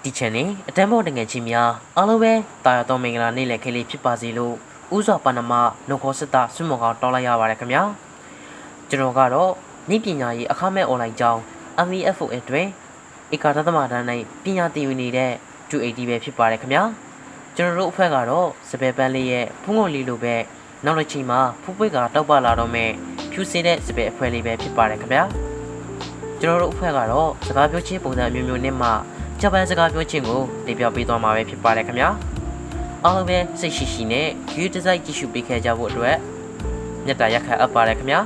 တီချန်နေအတန်းပေါ်တငယ်ချင်းများအားလုံးပဲတာယာတော်မင်္ဂလာနေ့လည်ခင်းလေးဖြစ်ပါစေလို့ဥစွာပဏ္ဏမနှုတ်ခေါ်စစ်တာဆွေးမော်ကောင်းတောင်းလိုက်ရပါတယ်ခင်ဗျာကျွန်တော်ကတော့ဤပညာရေးအခမဲ့အွန်လိုင်းကျောင်း MEFO အတွင်းဧကတသမတန်း၌ပညာသင်ယူနေတဲ့280ပဲဖြစ်ပါတယ်ခင်ဗျာကျွန်တော်တို့အဖွဲ့ကတော့စပယ်ပန်းလေးရဲ့ဖုန်းကုန်လေးလိုပဲနောက်တစ်ချိန်မှာဖူးပွေးကတောက်ပလာတော့မယ်ဖြူစင်းတဲ့စပယ်အဖွဲ့လေးပဲဖြစ်ပါတယ်ခင်ဗျာကျွန်တော်တို့အဖွဲ့ကတော့စကားပြောချင်းပုံစံမျိုးမျိုးနဲ့မှဂျပန်စကားပြောချင်းကိုတင်ပြပေးသွားမှာပဲဖြစ်ပါတယ်ခင်ဗျာအားလုံးပဲစိတ်ရှိရှိနဲ့ယူဒီဇိုင်းကြည့်ရှုပေးခဲ့ကြဖို့အတွက်မြတ်တာရက်ခတ်အပ်ပါတယ်ခင်ဗျာ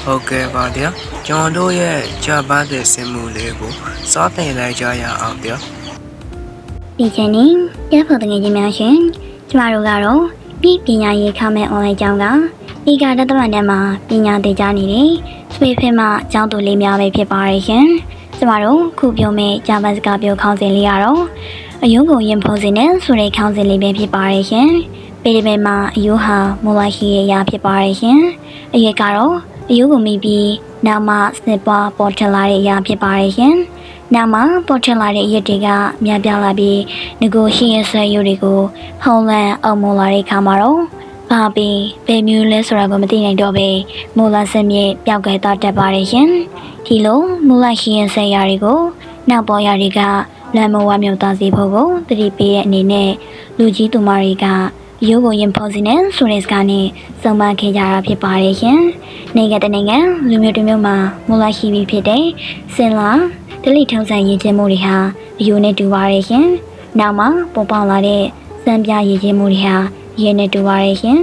ဟုတ်ကဲ့ပါဗျာကျွန်တော်တို့ရဲ့ဂျပန်တဲ့စင်မှုလေးကိုစားသင်လိုက်ကြရအောင်ဗျာဒီချန်နေရဖို့တငယ်ချင်းများရှင်ကျမတို့ကတော့ပြည်ပညာရေးခမဲ့အွန်လိုင်းကျောင်းကဧကတသမတန်းမှာပညာသင်ကြားနေတဲ့စပေဖင်မှကျောင်းသူလေးများပဲဖြစ်ပါရဲ့ရှင်ကျမတို့ခုပြောမယ့်ဂျပန်စကားပြောခေါင်းစဉ်လေးကတော့အယုံကုန်ရင်ဖုံးစင်နဲ့ဆိုတဲ့ခေါင်းစဉ်လေးပဲဖြစ်ပါရဲ့ရှင်ပေဒီပေမှာအယုဟာမိုလာရှိရဲ့အရာဖြစ်ပါရဲ့ရှင်အရေးကတော့အယုကုန်မိပြီးနောက်မှစနစ်ပွားပေါ်ထလာတဲ့အရာဖြစ်ပါရဲ့ရှင်နောက်မှပေါ်ထလာတဲ့အရာတွေကများပြားလာပြီးငကိုရှိရဆွဲရုပ်တွေကိုဟုံးလန်းအောင်မိုလာတဲ့ခါမှာတော့ဘာပြီးဘယ်မျိုးလဲဆိုတာကိုမသိနိုင်တော့ပဲမိုလာစင်မြေပျောက်ကဲသွားတတ်ပါရဲ့ရှင်ဒီလိုမိုလာရှိရဆွဲရာတွေကိုနောက်ပေါ်ရာတွေကလမ်းမဝမြုပ်သားစေဖို့ကိုတတိပေးတဲ့အနေနဲ့လူကြီးသူမတွေကအယုကိုရင်ဖော်စီနဲ့ဆိုတဲ့စကားနဲ့စုံမခဲ့ကြတာဖြစ်ပါတယ်ရှင်နိုင်ငံတနိုင်ငံလူမျိုးတစ်မျိုးမှာမိုလာရှိပြီးဖြစ်တဲ့စင်လာဒလိထုံးစံရည်ချင်းမှုတွေဟာအယုနဲ့တူပါတယ်ရှင်နောက်မှပေါ်ပေါက်လာတဲ့စံပြရည်ချင်းမှုတွေဟာရည်နဲ့တူပါတယ်ရှင်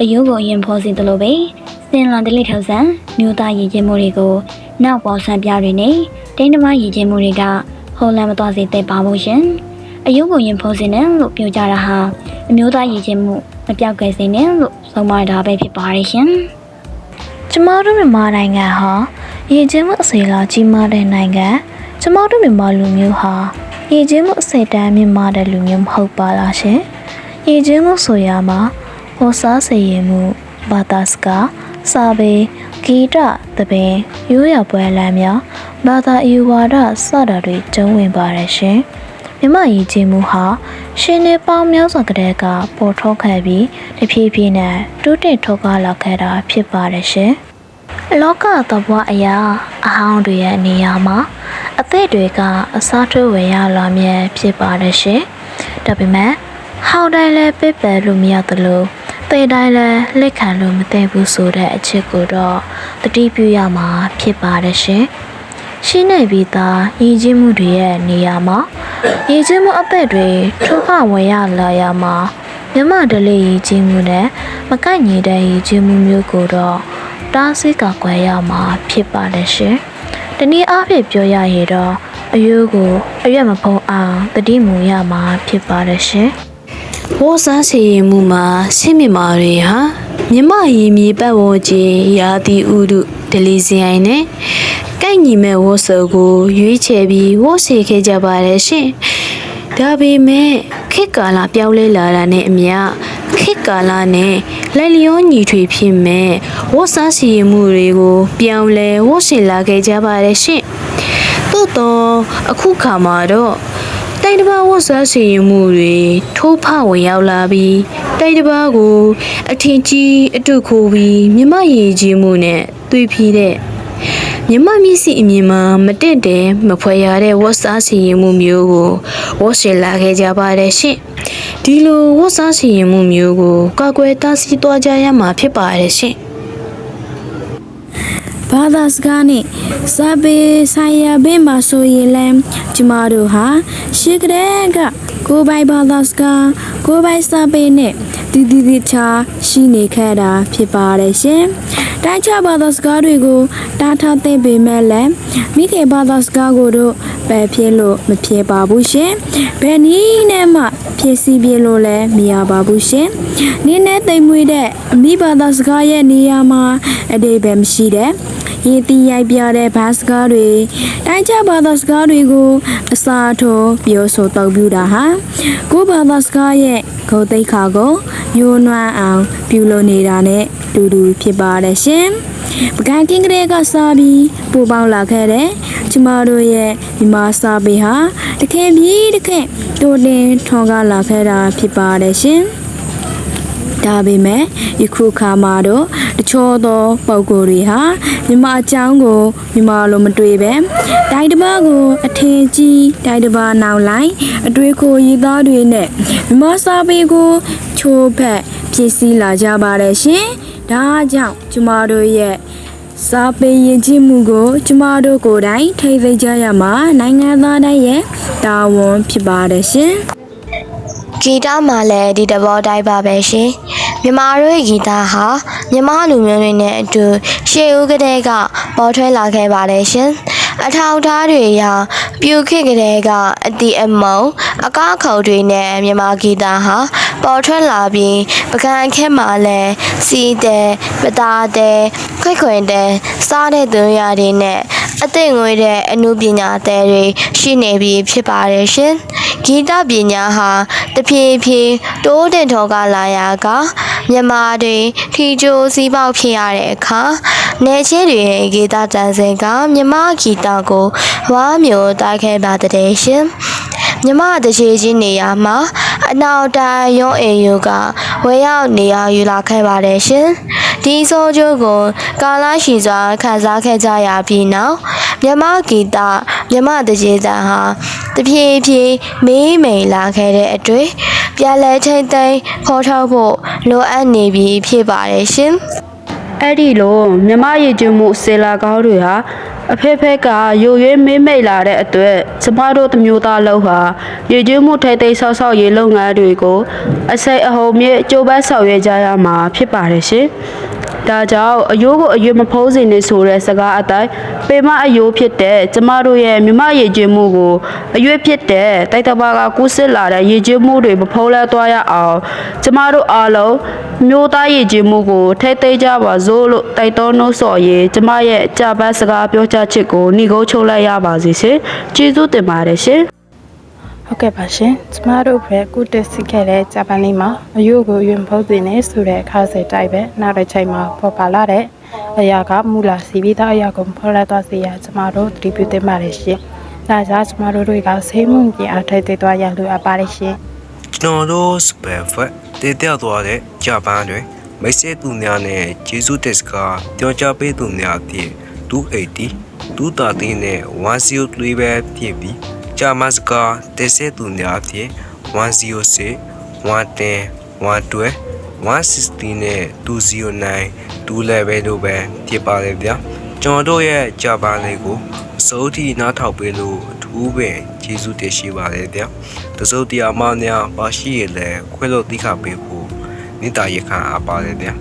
အယုကိုရင်ဖော်စီတယ်လို့ပဲစင်လာဒလိထုံးစံမျိုးသားရည်ချင်းမှုတွေကိုနောက်ပေါ်စံပြတွေနဲ့တင်းတမရည်ချင်းမှုတွေကဟိုလမ်းမသွားစေတဲ့ပါဖို့ရှင်အယုကိုရင်ဖော်စီနဲ့လို့ပြောကြတာဟာအမျိုးသားရည်ချင်းမှုမပြောက်ကဲစေနဲ့လို့ဆုံးမတာပဲဖြစ်ပါတယ်ရှင်ကျမတို့မြန်မာနိုင်ငံဟာရည်ချင်းမှုအစေလာကြီးမားတဲ့နိုင်ငံကျမတို့မြန်မာလူမျိုးဟာရည်ချင်းမှုအစေတန်းမြင့်မားတဲ့လူမျိုးမဟုတ်ပါလားရှင်ရည်ချင်းမှုဆိုရမှာဟောစားစေရမှုဘာသာစကားစာပေဂီတသဘင်ရိုးရာပွဲလမ်းများဘာသာအယူဝါဒစတာတွေကျုံးဝင်ပါတယ်ရှင်မြမရည်ချင်းမှုဟာရှင်နေပေါင်းများစွာကတည်းကပေါ်ထုတ်ခဲ့ပြီးတဖြည်းဖြည်းနဲ့တိုးတက်ထုတ်ကားလာခဲ့တာဖြစ်ပါတယ်ရှင်လောကသဘောအရာအဟောင်းတွေရဲ့နေရာမှာအသက်တွေကအစားထိုးဝင်ရလာမြဲဖြစ်ပါတယ်ရှင်ဒါပေမဲ့ဟောင်းတိုင်းလည်းပြစ်ပယ်လို့မရသလိုသေတိုင်းလည်းလက်ခံလို့မသိဘူးဆိုတဲ့အချက်ကိုတော့တတိပြုရမှာဖြစ်ပါတယ်ရှင်ရှင်းနေပြီးသားရည်ချင်းမှုတွေရဲ့နေရာမှာရည်ချင်းမှုအသက်တွေထိုးခဝင်ရလာရမှာမြမဒလေးရည်ချင်းမှုနဲ့မကိုက်ညီတဲ့ရည်ချင်းမှုမျိုးကိုတော့တားဆီးကာကွယ်ရမှာဖြစ်ပါတယ်ရှင်တနည်းအားဖြင့်ပြောရရင်တော့အယိုးကိုအရွက်မဖုံးအောင်တတိမူရမှာဖြစ်ပါတယ်ရှင်ဝေါ်စားစီရင်မှုမှာဆင့်မြမာတွေဟာမြမရည်မြေပတ်ဝန်းကျင်ရာသီဥတုဒလီစရိုင်းနဲ့ကိုက်ညီမဲ့ဝေါ်ဆိုကိုရွေးချယ်ပြီးဝေါ်စီခဲ့ကြပါတယ်ရှင်ဒါပေမဲ့ခေတ်ကာလပြောင်းလဲလာတာနဲ့အမျှခေတ်ကာလနဲ့လိုက်လျောညီထွေဖြစ်မဲ့ဝေါ်စားစီရင်မှုတွေကိုပြောင်းလဲဝေါ်စီလာခဲ့ကြပါတယ်ရှင်သို့တော့အခုခါမှာတော့တိုက်တစ်ပါးဝတ်စားစီရင်မှုတွေထိုးဖဝင်ရောက်လာပြီးတိုက်တစ်ပါးကိုအထင်ကြီးအတုခိုးပြီးမြမရည်ကြီးမှုနဲ့တွေ့ပြီးတဲ့မြမမျက်စိအမြင်မှာမတင့်တယ်မဖွယ်ရတဲ့ဝတ်စားစီရင်မှုမျိုးကိုဝတ်ဆင်လာခဲ့ကြပါတယ်ရှင်ဒီလိုဝတ်စားစီရင်မှုမျိုးကိုကာကွယ်တားဆီးသွားကြရမှာဖြစ်ပါတယ်ရှင်ဘာသာစကားနဲ့စာပေဆိုင်ရာဘက်မှာဆိုရင်လည်းကျမတို့ဟာရှိကတဲ့ကကိုယ်ပိုင်ဘာသာစကားကိုယ်ပိုင်စာပေနဲ့တီချာရှိနေခဲ့တာဖြစ်ပါတယ်ရှင်။တိုင်းခြားဘာသာစကားတွေကိုတားထားသိပေမဲ့လည်းမိခင်ဘာသာစကားကိုတော့ပဲဖြစ်လို့မဖြစ်ပါဘူးရှင်။ဘယ်နည်းနဲ့မှဖြစ်စီပြလို့လည်းမရပါဘူးရှင်။နင်းနဲ့သိမ်မွေးတဲ့အမိဘာသာစကားရဲ့နေရာမှာအတိတ်ပဲမရှိတဲ့ရည်တည်ရိုက်ပြတဲ့ဘာစကားတွေတိုင်းခြားဘာသာစကားတွေကိုအစားထိုးပြောဆိုတော့ပြတာဟာကိုဘာသာစကားရဲ့ဂုဏ်သိက္ခာကိုညှိုးနွမ်းအောင်ပြုလုပ်နေတာနဲ့တူတူဖြစ်ပါတယ်ရှင်။ပကံကင်းကလေးကစားပြီးပူပေါင်းလာခဲ့တဲ့ ကျမတို့ရဲ့မြန်မာစာပေဟာတခဲပြီးတခဲတိုးတင်ထွန်ကားလာခဲ့တာဖြစ်ပါတယ်ရှင်ဒါပေမဲ့ယခုခါမှာတော့တချို့သောပုံကိုယ်တွေဟာမြန်မာအကြောင်းကိုမြန်မာလိုမတွေ့ပဲတိုင်းတစ်ပါးကိုအထင်ကြီးတိုင်းတစ်ပါးနောက်လိုက်အတွေ့ကိုရည်သားတွေနဲ့မြန်မာစာပေကိုချိုးဖက်ဖြစ်စည်းလာကြပါတယ်ရှင်ဒါကြောင့်ကျမတို့ရဲ့စာပေရည်ကြည်မှုကိုကျမတို့ကိုယ်တိုင်ထိသိကြရမှာနိုင်ငံသားတိုင်းရဲ့တာဝန်ဖြစ်ပါတယ်ရှင်ဂီတမှာလည်းဒီတဘောတိုင်းပါပဲရှင်မြန်မာတို့ရဲ့ဂီတဟာမြန်မာလူမျိုးတွေနဲ့အတူရှေးဦးကတည်းကပေါ်ထွန်းလာခဲ့ပါတယ်ရှင်အထောက်အထားတွေအရပြုခေတ်ကတည်းကအတီအမုံအကားခုံတွေနဲ့မြန်မာဂီတဟာပေါ်ထွန်းလာပြီးပကံခက်မှာလည်းစီးတဲ့ပတာတဲ့ခွဲခွင်တဲ့စားတဲ့သူရတွေနဲ့အသိငွေတဲ့အမှုပညာတဲ့တွေရှိနေပြီဖြစ်ပါတယ်ရှင်ဂီတပညာဟာတဖြည်းဖြည်းတိုးတက်ထွန်ကားလာရာကမြန်မာတွေထီကျိုးစီးပေါက်ဖြစ်ရတဲ့အခါနေချင်းတွေရဲ့ဂီတတန်စင်ကမြန်မာဂီတကိုဝါမျိုးတိုက်ခဲ့ပါတဲ့ရှင်မြမတချေချင်းနေရာမှာအနောက်တိုင်းရုံးအေယူကဝေရောက်နေရာယူလာခဲ့ပါတယ်ရှင်ဒီဆိုကျိုးကိုကာလရှိစွာခန်းစားခဲ့ကြရပြီးနောက်မြမဂီတမြမတချေတန်ဟာတဖြည်းဖြည်းမေးမိန်လာခဲ့တဲ့အတွေ့ပြန်လဲချိန်သိမ်းဖော်ထုတ်ဖို့လိုအပ်နေပြီဖြစ်ပါတယ်ရှင်အဲ့ဒီလိုမြမရည်ကျွမှုစေလာကောင်းတွေဟာအဖေဖက်ကရုပ်ရွေးမေးမိတ်လာတဲ့အတွက်ကျမတို့တမျိုးသားလုံးဟာရည်ကျွမှုထိတ်သိမ်းဆောက်ရှောက်ရေးလုပ်ငန်းတွေကိုအစိတ်အဟုန်မြင့်ကြိုးပမ်းဆောင်ရွက်ကြရမှာဖြစ်ပါတယ်ရှင်ဒါကြောင့်အယိုးကိုအယွေမဖုံးစင်နေဆိုတဲ့စကားအတိုင်းပေမအယိုးဖြစ်တဲ့ကျမတို့ရဲ့မြမရည်ကျွမှုကိုအယွေဖြစ်တဲ့တိုက်တဘာကကူးစစ်လာတဲ့ရည်ကျွမှုတွေမဖုံးလဲသွားရအောင်ကျမတို့အားလုံးမျိုးသားရည်ကျွမှုကိုထိတ်သိမ်းကြပါစို့လို့တိုက်တွန်းနှိုးဆော်ရေးကျမရဲ့ကြပန်းစကားပြောကြားချက်ကိုညီကုန်းချုပ်လိုက်ရပါစေရှင်ကျေးဇူးတင်ပါတယ်ရှင်ဟုတ်ကဲ့ပါရှင်ကျမတို့ပဲကုတက်စီခဲ့တဲ့ဂျပန်လေးမှာအယိုးကိုယွန်ဖုတ်တင်နေဆိုတဲ့အခါစတိုက်ပဲနောက်တစ်ချိန်မှာပေါ်ပါလာတဲ့အရာကမူလာစီပြီးသားအရာကိုဖော်လာသွားစေရကျမတို့တတိပြုတင်ပါတယ်ရှင်ဒါကြောင့်ကျမတို့တွေကဆေးမှုပြင်အားထိုက်သွားရလို့အပ်ပါတယ်ရှင်ကျွန်တော်တို့စပယ်ဖက်တည်တဲ့သွားတဲ့ဂျပန်တွင်မိတ်ဆွေသူများနဲ့ဂျေဆုတက်စကားပြောကြားပေးသူများအဖြစ်280 230နဲ့103ပဲဖြစ်ပြီးဂျာမန်စကားတက်ဆက်သူများအဖြစ်106 110 112 160နဲ့209 211တို့ပဲဖြစ်ပါလေဗျာကျွန်တော်တို့ရဲ့ဂျပန်လေးကိုအစိုးထိနားထောင်ပေးလို့အထူးပဲကျေးဇူးတင်ရှိပါတယ်ဗျာတစုံတရာမှများပါရှိရလဲခွဲလို့သိခပေးဖို့မေတ္တာရခံအားပါတယ်ဗျာ